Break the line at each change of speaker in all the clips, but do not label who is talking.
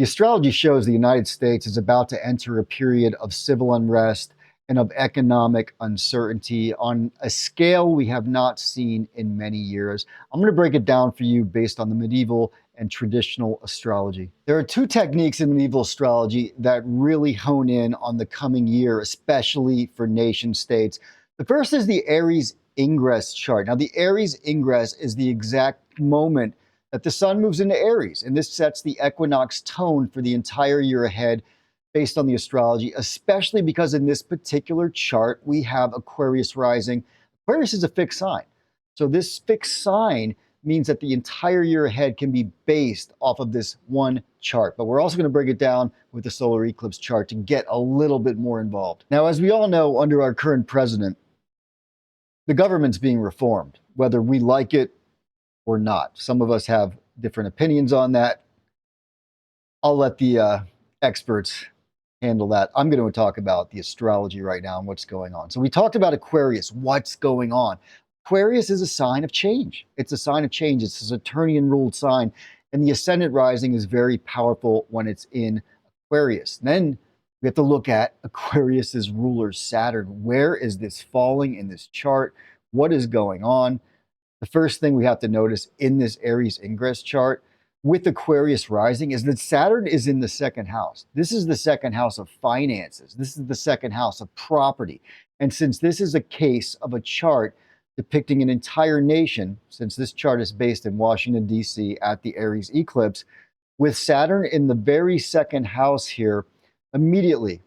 The astrology shows the United States is about to enter a period of civil unrest and of economic uncertainty on a scale we have not seen in many years. I'm going to break it down for you based on the medieval and traditional astrology. There are two techniques in medieval astrology that really hone in on the coming year, especially for nation states. The first is the Aries Ingress chart. Now, the Aries Ingress is the exact moment that the sun moves into Aries, and this sets the equinox tone for the entire year ahead based on the astrology, especially because in this particular chart, we have Aquarius rising. Aquarius is a fixed sign. So this fixed sign means that the entire year ahead can be based off of this one chart. But we're also going to break it down with the solar eclipse chart to get a little bit more involved. Now, as we all know, under our current president, the government's being reformed, whether we like it or not. Some of us have different opinions on that. I'll let the experts handle that. I'm going to talk about the astrology right now and what's going on. So we talked about Aquarius. What's going on? Aquarius is a sign of change. It's a sign of change. It's a Saturnian ruled sign. And the ascendant rising is very powerful when it's in Aquarius. Then we have to look at Aquarius's ruler, Saturn. Where is this falling in this chart? What is going on? The first thing we have to notice in this Aries Ingress chart with Aquarius rising is that Saturn is in the second house. This is the second house of finances. This is the second house of property. And since this is a case of a chart depicting an entire nation, since this chart is based in Washington, D.C. at the Aries eclipse, with Saturn in the very second house here, immediately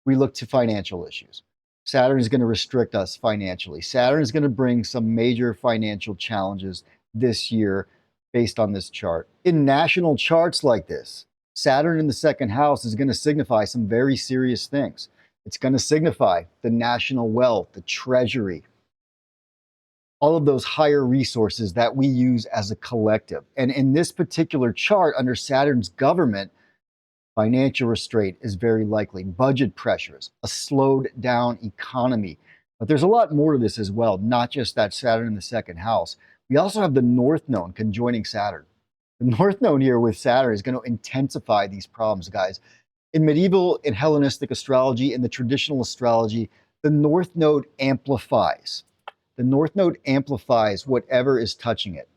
we look to financial issues. Saturn is going to restrict us financially. Saturn is going to bring some major financial challenges this year based on this chart. In national charts like this, Saturn in the second house is going to signify some very serious things. It's going to signify the national wealth, the treasury, all of those higher resources that we use as a collective. And in this particular chart, under Saturn's government, financial restraint is very likely, budget pressures, a slowed down economy. But there's a lot more to this as well, not just that Saturn in the second house. We also have the North Node conjoining Saturn. The North Node here with Saturn is going to intensify these problems, guys. In medieval, in Hellenistic astrology, in the traditional astrology, the North Node amplifies. The North Node amplifies whatever is touching it.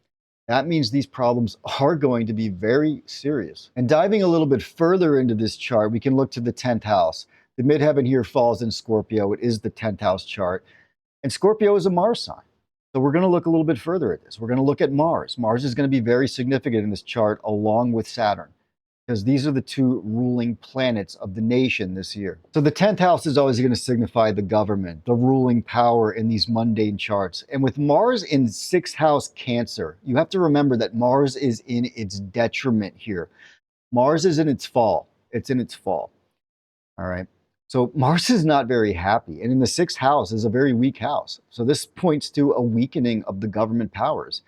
That means these problems are going to be very serious. And diving a little bit further into this chart, we can look to the 10th house. The midheaven here falls in Scorpio. It is the 10th house chart. And Scorpio is a Mars sign. So we're going to look a little bit further at this. We're going to look at Mars. Mars is going to be very significant in this chart along with Saturn, because these are the two ruling planets of the nation this year. So the 10th house is always going to signify the government, the ruling power in these mundane charts. And with Mars in 6th house Cancer, you have to remember that Mars is in its detriment here. Mars is in its fall. It's in its fall. All right. So Mars is not very happy. And in the 6th house is a very weak house. So this points to a weakening of the government powers.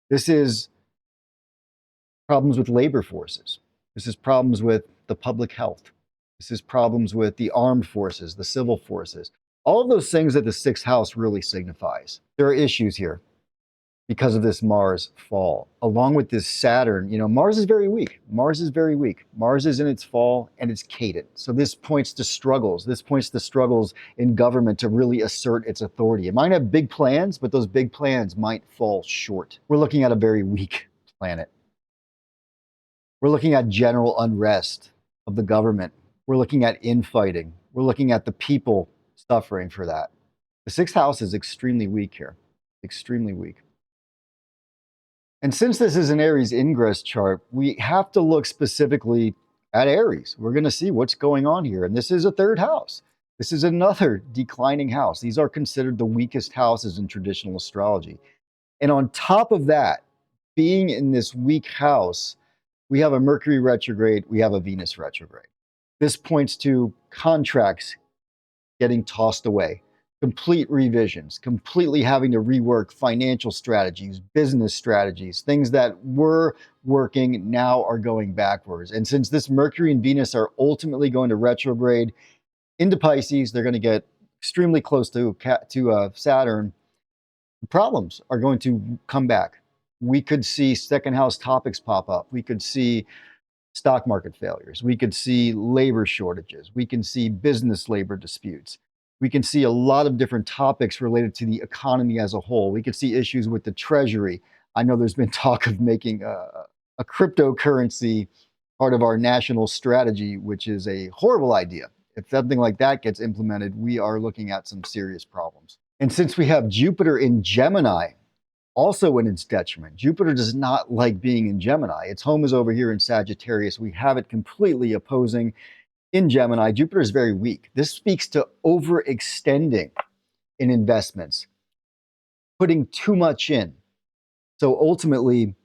This is problems with labor forces. This is problems with the public health. This is problems with the armed forces, the civil forces. All of those things that the 6th house really signifies. There are issues here because of this Mars fall. Along with this Saturn, Mars is very weak. Mars is very weak. Mars is in its fall and it's cadent. So this points to struggles. This points to struggles in government to really assert its authority. It might have big plans, but those big plans might fall short. We're looking at a very weak planet. We're looking at general unrest of the government. We're looking at infighting. We're looking at the people suffering for that. The 6th house is extremely weak here, extremely weak. And since this is an Aries Ingress chart, we have to look specifically at Aries. We're going to see what's going on here. And this is a 3rd house. This is another declining house. These are considered the weakest houses in traditional astrology. And on top of that, being in this weak house, we have a Mercury retrograde, we have a Venus retrograde. This points to contracts getting tossed away, complete revisions, completely having to rework financial strategies, business strategies, things that were working now are going backwards. And since this Mercury and Venus are ultimately going to retrograde into Pisces, they're going to get extremely close to Saturn, the problems are going to come back. We could see second house topics pop up. We could see stock market failures. We could see labor shortages. We can see business labor disputes. We can see a lot of different topics related to the economy as a whole. We could see issues with the treasury. I know there's been talk of making a cryptocurrency part of our national strategy, which is a horrible idea. If something like that gets implemented, we are looking at some serious problems. And since we have Jupiter in Gemini, also in its detriment, Jupiter does not like being in Gemini. Its home is over here in Sagittarius. We have it completely opposing in Gemini. Jupiter is very weak. This speaks to overextending in investments, putting too much in. So ultimately,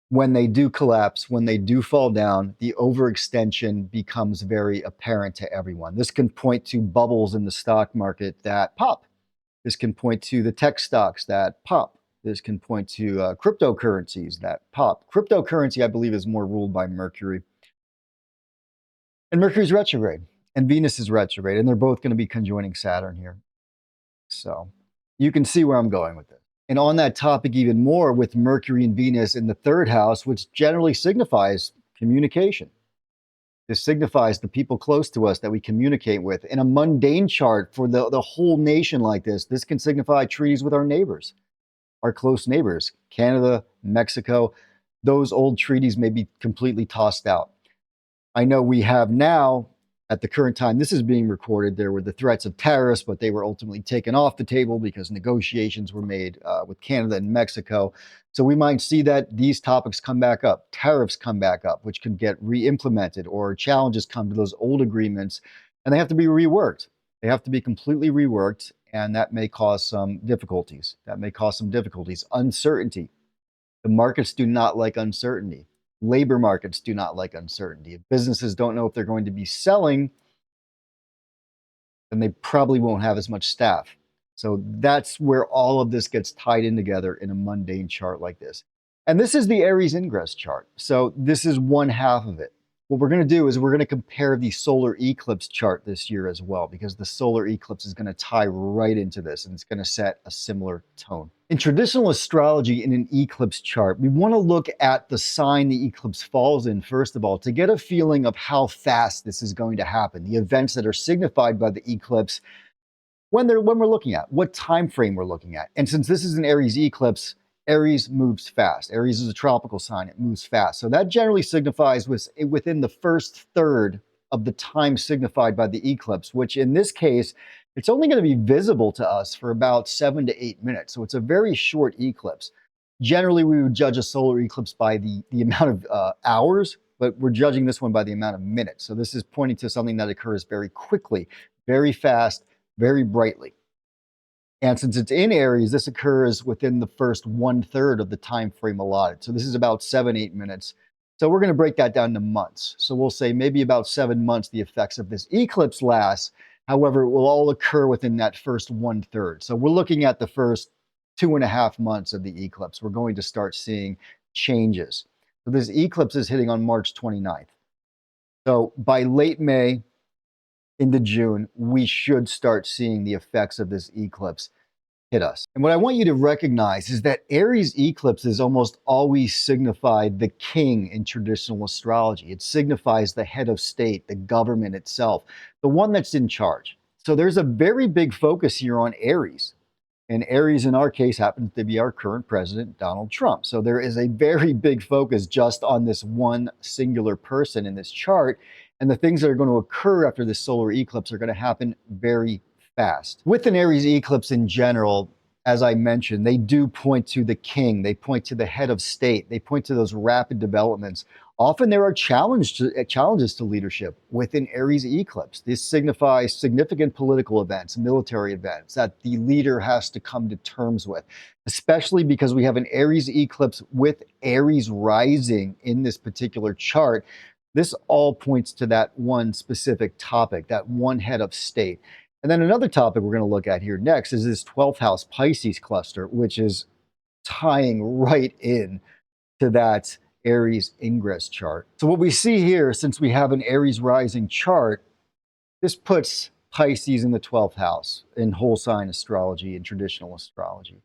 when they do collapse, when they do fall down, the overextension becomes very apparent to everyone. This can point to bubbles in the stock market that pop. This can point to the tech stocks that pop. This can point to cryptocurrencies that pop. Cryptocurrency, I believe, is more ruled by Mercury. And Mercury's retrograde, and Venus is retrograde, and they're both going to be conjoining Saturn here. So you can see where I'm going with this. And on that topic even more, with Mercury and Venus in the third house, which generally signifies communication. This signifies the people close to us that we communicate with. In a mundane chart for the whole nation like this can signify treaties with our neighbors, our close neighbors, Canada, Mexico. Those old treaties may be completely tossed out. I know we have now, at the current time this is being recorded, there were the threats of tariffs, but they were ultimately taken off the table because negotiations were made with Canada and Mexico. So we might see that these topics come back up, tariffs come back up, which could get re-implemented, or challenges come to those old agreements, and they have to be reworked. They have to be completely reworked, and that may cause some difficulties. Uncertainty. The markets do not like uncertainty. Labor markets do not like uncertainty. If businesses don't know if they're going to be selling, then they probably won't have as much staff. So that's where all of this gets tied in together in a mundane chart like this. And this is the Aries Ingress chart. So this is one half of it. What we're going to do is we're going to compare the solar eclipse chart this year as well, because the solar eclipse is going to tie right into this, and it's going to set a similar tone. In traditional astrology, in an eclipse chart, we want to look at the sign the eclipse falls in, first of all, to get a feeling of how fast this is going to happen, the events that are signified by the eclipse, when we're looking at, what time frame we're looking at. And since this is an Aries eclipse, Aries moves fast. Aries is a tropical sign. It moves fast. So that generally signifies within the first third of the time signified by the eclipse, which in this case, it's only going to be visible to us for about 7 to 8 minutes. So it's a very short eclipse. Generally, we would judge a solar eclipse by the amount of hours, but we're judging this one by the amount of minutes. So this is pointing to something that occurs very quickly, very fast, very brightly. And since it's in Aries, this occurs within the first 1/3 of the time frame allotted. So this is about 7, 8 minutes. So we're going to break that down to months. So we'll say maybe about 7 months the effects of this eclipse last. However, it will all occur within that first 1/3. So we're looking at the first 2.5 months of the eclipse. We're going to start seeing changes. So this eclipse is hitting on March 29th. So by late May into June, we should start seeing the effects of this eclipse hit us. And what I want you to recognize is that Aries eclipses almost always signify the king in traditional astrology. It signifies the head of state, the government itself, the one that's in charge. So there's a very big focus here on Aries. And Aries, in our case, happens to be our current president, Donald Trump. So there is a very big focus just on this one singular person in this chart. And the things that are going to occur after this solar eclipse are going to happen very fast. With an Aries eclipse in general, as I mentioned, they do point to the king. They point to the head of state. They point to those rapid developments. Often there are challenges to leadership with an Aries eclipse. This signifies significant political events, military events that the leader has to come to terms with, especially because we have an Aries eclipse with Aries rising in this particular chart. This all points to that one specific topic, that one head of state. And then another topic we're going to look at here next is this 12th house Pisces cluster, which is tying right in to that Aries Ingress chart. So what we see here, since we have an Aries rising chart, this puts Pisces in the 12th house in whole sign astrology and traditional astrology.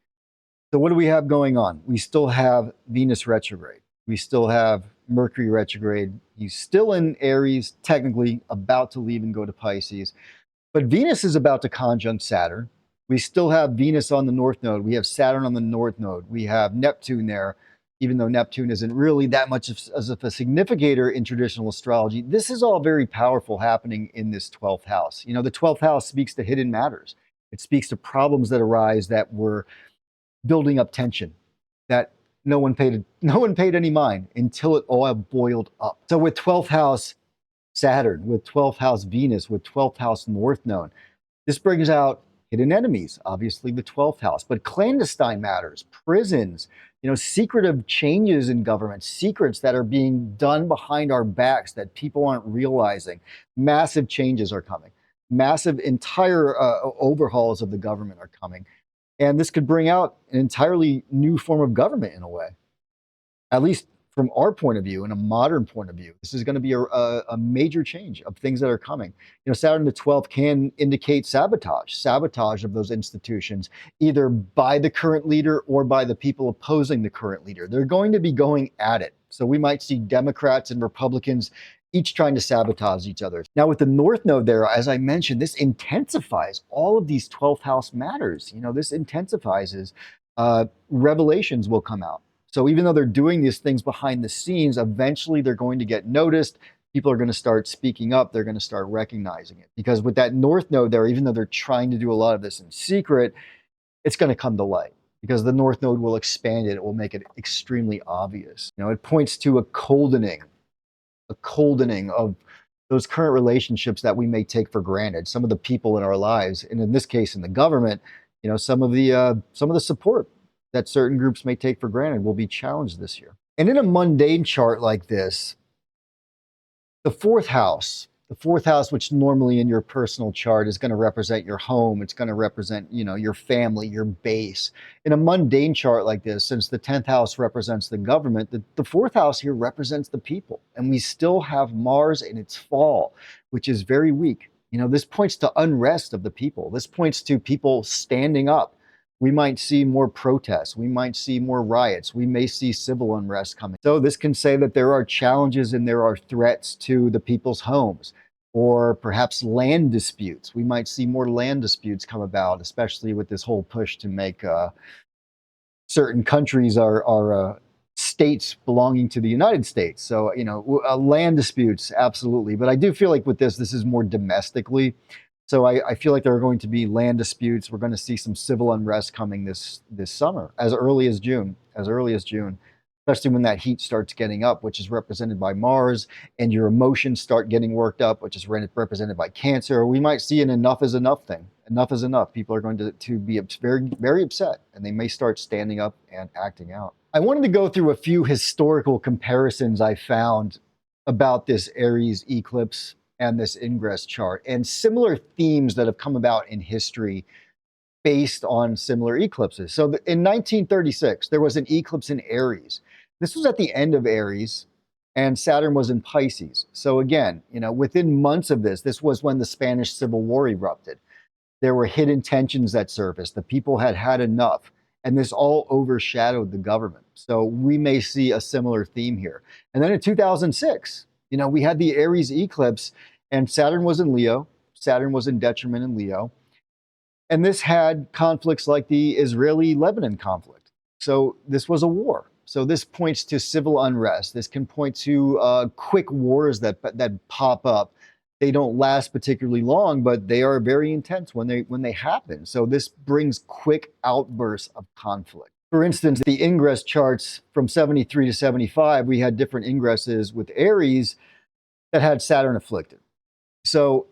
So what do we have going on? We still have Venus retrograde. We still have Mercury retrograde. He's still in Aries, technically about to leave and go to Pisces. But Venus is about to conjunct Saturn. We still have Venus on the north node. We have Saturn on the north node. We have Neptune there, even though Neptune isn't really that much of a significator in traditional astrology. This is all very powerful happening in this 12th house. You know, the 12th house speaks to hidden matters. It speaks to problems that arise that were building up tension, that no one paid any mind until it all boiled up. So with 12th house Saturn, with 12th house Venus, with 12th house North Node, this brings out hidden enemies, obviously the 12th house, but clandestine matters, prisons, you know, secretive changes in government, secrets that are being done behind our backs that people aren't realizing. Massive changes are coming. Massive entire overhauls of the government are coming. And this could bring out an entirely new form of government in a way, at least from our point of view, and a modern point of view. This is going to be a major change of things that are coming. You know, Saturn the 12th can indicate sabotage of those institutions, either by the current leader or by the people opposing the current leader. They're going to be going at it. So we might see Democrats and Republicans each trying to sabotage each other. Now with the North Node there, as I mentioned, this intensifies all of these 12th house matters. You know, this intensifies, revelations will come out. So even though they're doing these things behind the scenes, eventually they're going to get noticed. People are going to start speaking up. They're going to start recognizing it. Because with that North Node there, even though they're trying to do a lot of this in secret, it's going to come to light because the North Node will expand it. It will make it extremely obvious. You know, it points to a coldening of those current relationships that we may take for granted. Some of the people in our lives, and in this case in the government, you know, some of the support that certain groups may take for granted will be challenged this year. And in a mundane chart like this, the fourth house, which normally in your personal chart is going to represent your home, it's going to represent, you know, your family, your base. In a mundane chart like this, since the 10th house represents the government, the fourth house here represents the people. And we still have Mars in its fall, which is very weak. You know, this points to unrest of the people. This points to people standing up. We might see more protests. We might see more riots. We may see civil unrest coming. So this can say that there are challenges and there are threats to the people's homes, or perhaps land disputes. We might see more land disputes come about, especially with this whole push to make certain countries are states belonging to the United States. So, you know, land disputes, absolutely. But I do feel like with this is more domestically. So I feel like there are going to be land disputes. We're going to see some civil unrest coming this summer, as early as June, especially when that heat starts getting up, which is represented by Mars, and your emotions start getting worked up, which is represented by Cancer. We might see an enough is enough thing. Enough is enough. People are going to be very, very upset, and they may start standing up and acting out. I wanted to go through a few historical comparisons I found about this Aries eclipse and this ingress chart, and similar themes that have come about in history based on similar eclipses. So in 1936, there was an eclipse in Aries. This was at the end of Aries, and Saturn was in Pisces. So again, you know, within months of this was when the Spanish Civil War erupted. There were hidden tensions that surfaced. The people had had enough, and this all overshadowed the government. So we may see a similar theme here. And then in 2006, you know, we had the Aries eclipse, and Saturn was in Leo. Saturn was in detriment in Leo. And this had conflicts like the Israeli-Lebanon conflict. So this was a war. So this points to civil unrest. This can point to quick wars that pop up. They don't last particularly long, but they are very intense when they happen. So this brings quick outbursts of conflict. For instance, the ingress charts from 73 to 75, we had different ingresses with Aries that had Saturn afflicted. So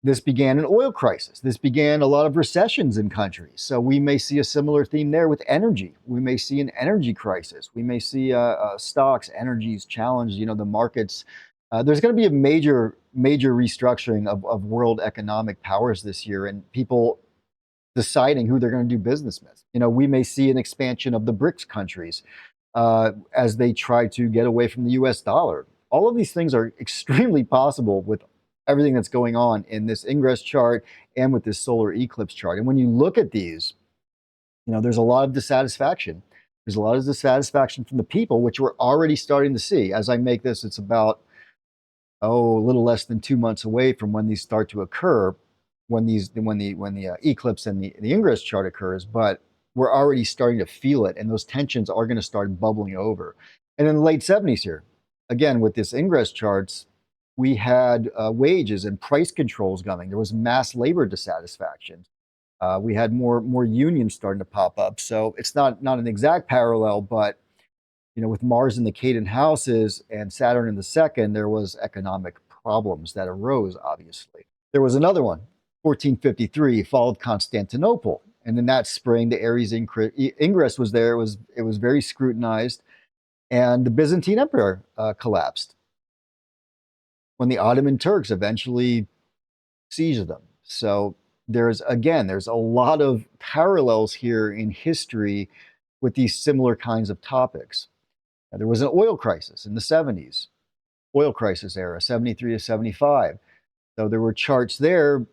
this began an oil crisis. This began a lot of recessions in countries. So we may see a similar theme there with energy. We may see an energy crisis. We may see stocks, energies challenged, you know, the markets. There's going to be a major restructuring of world economic powers this year, and people deciding who they're going to do business with. You know, we may see an expansion of the BRICS countries as they try to get away from the US dollar. All of these things are extremely possible with everything that's going on in this ingress chart and with this solar eclipse chart. And when you look at these, you know, there's a lot of dissatisfaction. There's a lot of dissatisfaction from the people, which we're already starting to see. As I make this, it's about, a little less than 2 months away from when these start to occur, when the eclipse and the ingress chart occurs. But we're already starting to feel it, and those tensions are going to start bubbling over. And in the late 70s here, again with this ingress charts, we had wages and price controls coming. There was mass labor dissatisfaction. We had more unions starting to pop up. So it's not an exact parallel, but with Mars in the Cadent houses and Saturn in the second, there was economic problems that arose, obviously. There was another one, 1453, followed Constantinople. And in that spring, the Aries Ingress was there. It was very scrutinized. And the Byzantine Empire collapsed when the Ottoman Turks eventually seized them. So there's a lot of parallels here in history with these similar kinds of topics. Now, there was an oil crisis in the 70s, oil crisis era, 73 to 75. So there were charts there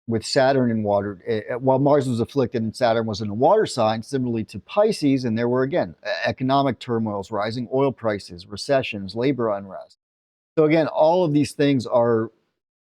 with Saturn in water, while Mars was afflicted and Saturn was in a water sign, similarly to Pisces. And there were, again, economic turmoils, rising oil prices, recessions, labor unrest. So again, all of these things are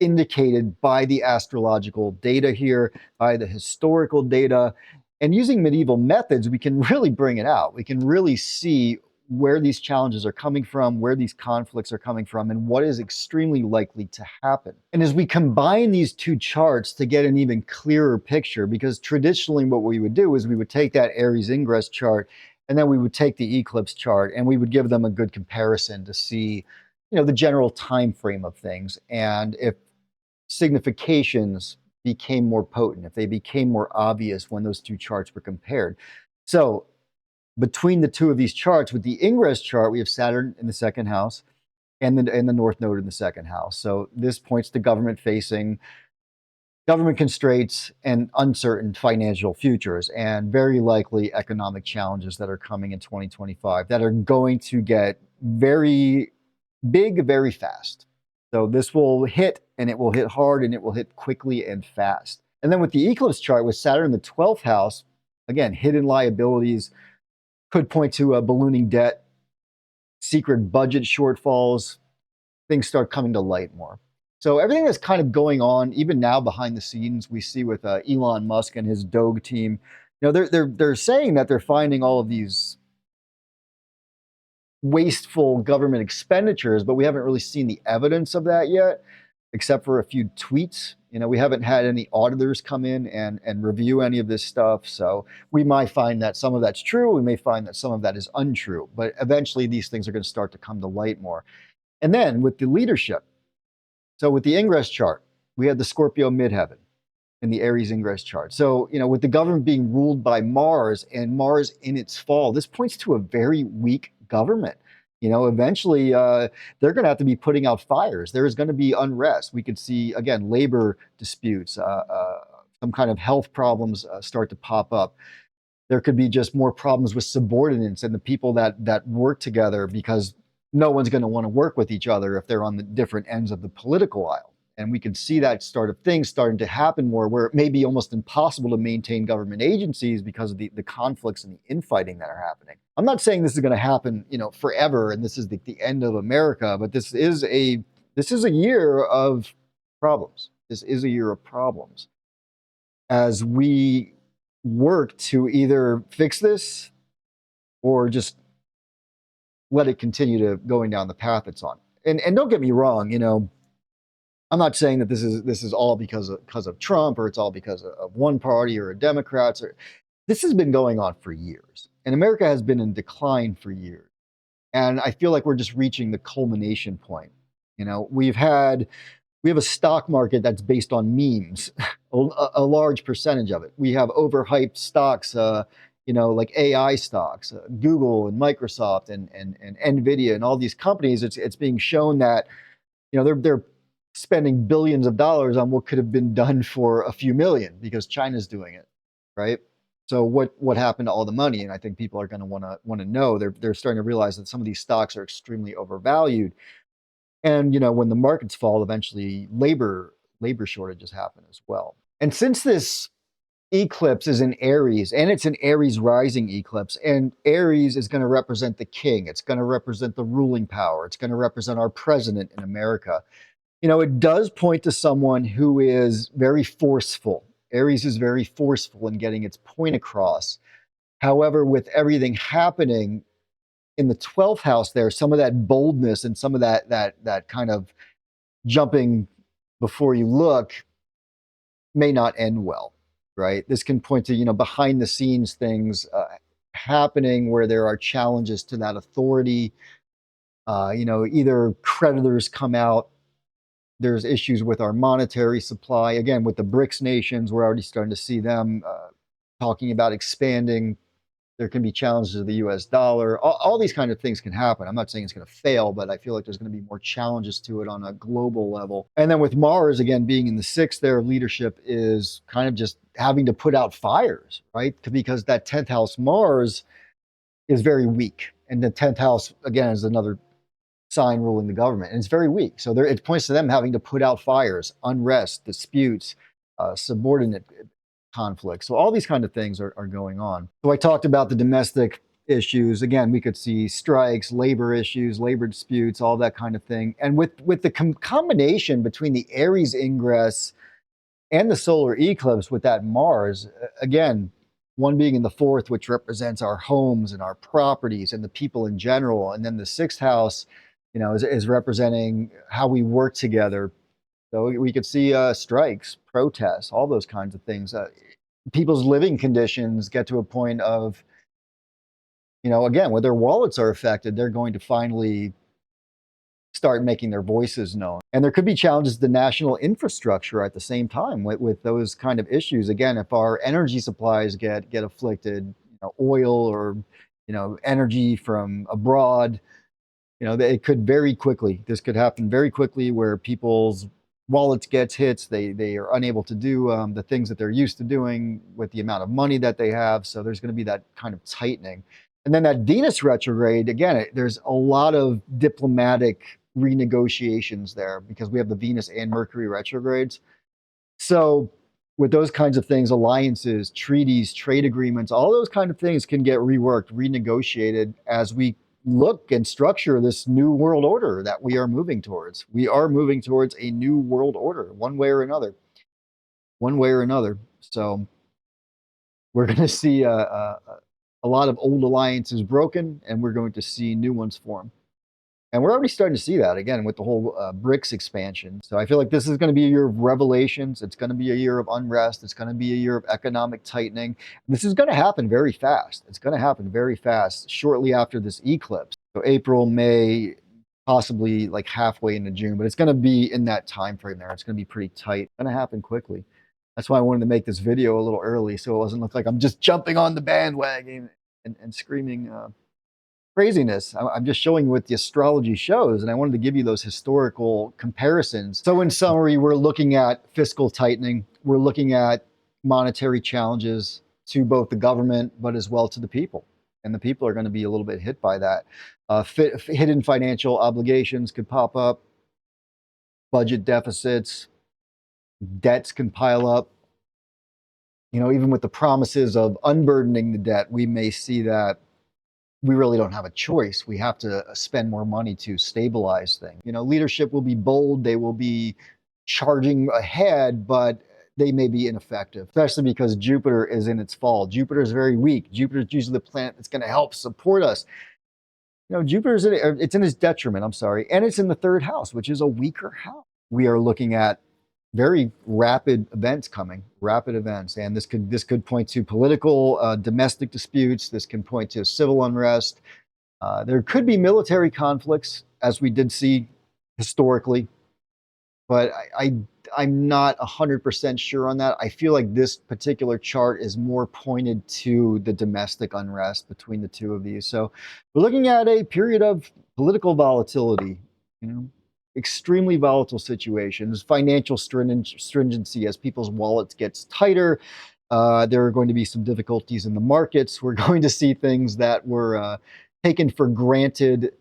indicated by the astrological data here, by the historical data. And using medieval methods, we can really bring it out. We can really see where these challenges are coming from, where these conflicts are coming from, and what is extremely likely to happen. And as we combine these two charts to get an even clearer picture, because traditionally what we would do is we would take that Aries Ingress chart, and then we would take the eclipse chart, and we would give them a good comparison to see, the general time frame of things, and if significations became more potent, if they became more obvious when those two charts were compared. So between the two of these charts, with the Ingress chart, we have Saturn in the second house and the North Node in the second house. So this points to government constraints and uncertain financial futures, and very likely economic challenges that are coming in 2025 that are going to get very big very fast. So this will hit, and it will hit hard, and it will hit quickly and fast. And then with the eclipse chart, with Saturn in the 12th house, again, hidden liabilities could point to a ballooning debt, secret budget shortfalls, things start coming to light more. So everything that's kind of going on, even now behind the scenes, we see with Elon Musk and his Doge team, they're saying that they're finding all of these wasteful government expenditures, but we haven't really seen the evidence of that yet, except for a few tweets. We haven't had any auditors come in and review any of this stuff. So we might find that some of that's true. We may find that some of that is untrue, but eventually these things are going to start to come to light more. And then with the leadership, so with the Ingress chart, we had the Scorpio midheaven in the Aries Ingress chart. So, with the government being ruled by Mars and Mars in its fall, this points to a very weak government. Eventually they're going to have to be putting out fires. There's going to be unrest. We could see, again, labor disputes, some kind of health problems start to pop up. There could be just more problems with subordinates and the people that work together, because no one's going to want to work with each other if they're on the different ends of the political aisle. And we can see that sort of thing starting to happen more, where it may be almost impossible to maintain government agencies because of the conflicts and the infighting that are happening. I'm not saying this is going to happen, forever, and this is the end of America, but this is a year of problems. This is a year of problems as we work to either fix this or just let it continue to going down the path it's on. And don't get me wrong, I'm not saying that this is all because of Trump, or it's all because of one party or Democrats. This has been going on for years, and America has been in decline for years. And I feel like we're just reaching the culmination point. We have a stock market that's based on memes, a large percentage of it. We have overhyped stocks, like AI stocks, Google and Microsoft and Nvidia and all these companies. It's being shown that they're spending billions of dollars on what could have been done for a few million because China's doing it, right? So what happened to all the money? And I think people are going to want to know. They're starting to realize that some of these stocks are extremely overvalued, and when the markets fall, eventually labor shortages happen as well. And since this eclipse is in Aries, and it's an Aries rising eclipse. And Aries is going to represent the king. It's going to represent the ruling power. It's going to represent our president in America. You know, it does point to someone who is very forceful. Aries is very forceful in getting its point across. However, with everything happening in the 12th house there, some of that boldness and some of that kind of jumping before you look may not end well, right? This can point to, behind the scenes things happening where there are challenges to that authority. Either creditors come out, there's issues with our monetary supply. Again, with the BRICS nations, we're already starting to see them talking about expanding. There can be challenges to the US dollar. All these kind of things can happen. I'm not saying it's going to fail, but I feel like there's going to be more challenges to it on a global level. And then with Mars, again, being in the sixth there, leadership is kind of just having to put out fires, right? Because that 10th house Mars is very weak. And the 10th house, again, is another sign ruling the government. And it's very weak. So it points to them having to put out fires, unrest, disputes, subordinate conflict. So all these kind of things are going on. So I talked about the domestic issues. Again, we could see strikes, labor issues, labor disputes, all that kind of thing. And with the combination between the Aries Ingress and the solar eclipse with that Mars, again, one being in the fourth, which represents our homes and our properties and the people in general. And then the sixth house, is representing how we work together. So we could see strikes, protests, all those kinds of things. People's living conditions get to a point of, again, where their wallets are affected, they're going to finally start making their voices known. And there could be challenges to the national infrastructure at the same time with those kind of issues. Again, if our energy supplies get afflicted, oil or, energy from abroad, it could very quickly, this could happen very quickly where people's wallets gets hits. They are unable to do the things that they're used to doing with the amount of money that they have. So there's going to be that kind of tightening. And then that Venus retrograde, again, there's a lot of diplomatic renegotiations there because we have the Venus and Mercury retrogrades. So with those kinds of things, alliances, treaties, trade agreements, all those kind of things can get reworked, renegotiated as we look and structure this new world order that we are moving towards. We are moving towards a new world order, one way or another. One way or another. So we're going to see a lot of old alliances broken, and we're going to see new ones form. And we're already starting to see that, again, with the whole BRICS expansion. So I feel like this is going to be a year of revelations. It's going to be a year of unrest. It's going to be a year of economic tightening. This is going to happen very fast. It's going to happen very fast shortly after this eclipse. So April, May, possibly like halfway into June, but it's going to be in that time frame there. It's going to be pretty tight. It's going to happen quickly. That's why I wanted to make this video a little early so it doesn't look like I'm just jumping on the bandwagon and screaming craziness. I'm just showing you what the astrology shows, and I wanted to give you those historical comparisons. So in summary, we're looking at fiscal tightening. We're looking at monetary challenges to both the government, but as well to the people. And the people are going to be a little bit hit by that. Hidden financial obligations could pop up. Budget deficits. Debts can pile up. Even with the promises of unburdening the debt, we may see that we really don't have a choice. We have to spend more money to stabilize things. Leadership will be bold. They will be charging ahead, but they may be ineffective, especially because Jupiter is in its fall. Jupiter is very weak. Jupiter is usually the planet that's going to help support us. Jupiter's it's in its detriment, I'm sorry. And it's in the third house, which is a weaker house. We are looking at very rapid events coming, rapid events. And this could point to political, domestic disputes. This can point to civil unrest. There could be military conflicts, as we did see historically. But I'm not 100% sure on that. I feel like this particular chart is more pointed to the domestic unrest between the two of these. So we're looking at a period of political volatility, extremely volatile situations, financial stringency as people's wallets gets tighter. There are going to be some difficulties in the markets. We're going to see things that were taken for granted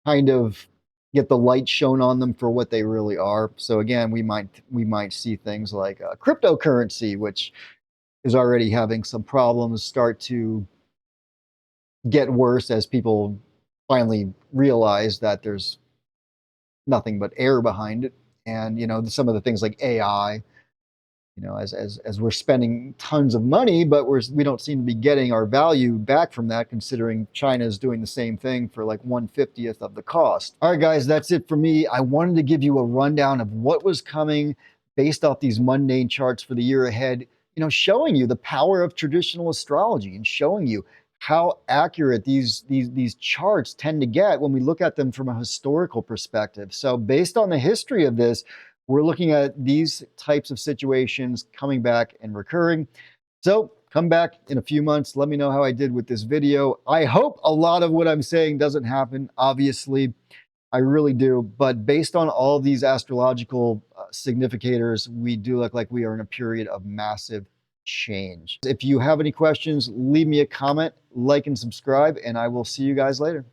kind of get the light shown on them for what they really are. So again, we might see things like cryptocurrency, which is already having some problems start to get worse as people finally realize that there's nothing but air behind it. And, some of the things like AI, as we're spending tons of money, but we don't seem to be getting our value back from that, considering China is doing the same thing for like 1/50th of the cost. All right, guys, that's it for me. I wanted to give you a rundown of what was coming based off these mundane charts for the year ahead, showing you the power of traditional astrology and showing you how accurate these charts tend to get when we look at them from a historical perspective. So based on the history of this, we're looking at these types of situations coming back and recurring. So come back in a few months. Let me know how I did with this video. I hope a lot of what I'm saying doesn't happen. Obviously, I really do. But based on all of these astrological significators, we do look like we are in a period of massive change. If you have any questions, leave me a comment, like, and subscribe, and I will see you guys later.